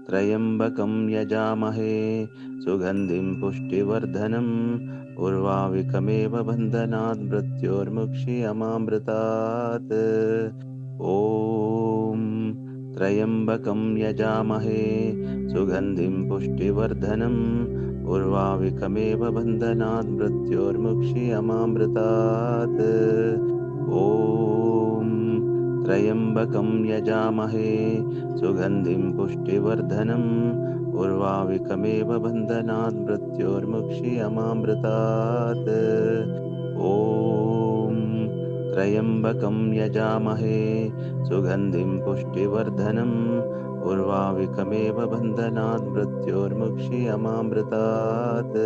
त्र्यम्बकं यजामहे सुगन्धिं पुष्टिवर्धनम् उर्वारुकमेव बन्धनात् मृत्योर्मुक्षीयमामृतात्। ॐ त्र्यम्बकं यजामहे सुगन्धिं पुष्टिवर्धनम् उर्वारुकमेव बन्धनात् मृत्योर्मुक्षीयमामृतात्। ॐ त्र्यम्बकं यजामहे सुगन्धिं पुष्टिवर्धनम् उर्वारुकमेव बन्धनात् मृत्योर्मुक्षीयमामृतात्। ॐ त्र्यम्बकं यजामहे सुगन्धिं पुष्टिवर्धनम् उर्वारुकमेव बन्धनात् मृत्योर्मुक्षीयमामृतात्।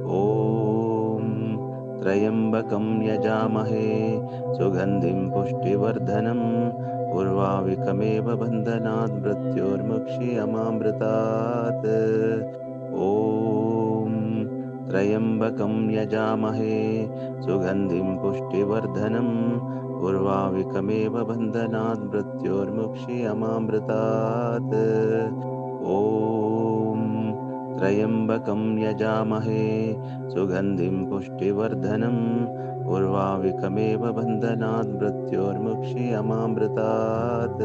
ॐ त्र्यम्बकं यजामहे सुगन्धिं पुष्टिवर्धनम् उर्वारुकमेव बन्धनात् मृत्योर्मुक्षीयमामृतात्। ॐ त्र्यम्बकं यजामहे सुगन्धिं पुष्टिवर्धनम् उर्वारुकमेव बन्धनात् मृत्योर्मुक्षीयमामृतात्। ॐ त्र्यम्बकं यजामहे सुगन्धिं पुष्टिवर्धनम् उर्वारुकमेव बन्धनात् मृत्योर्मुक्षीयमामृतात्।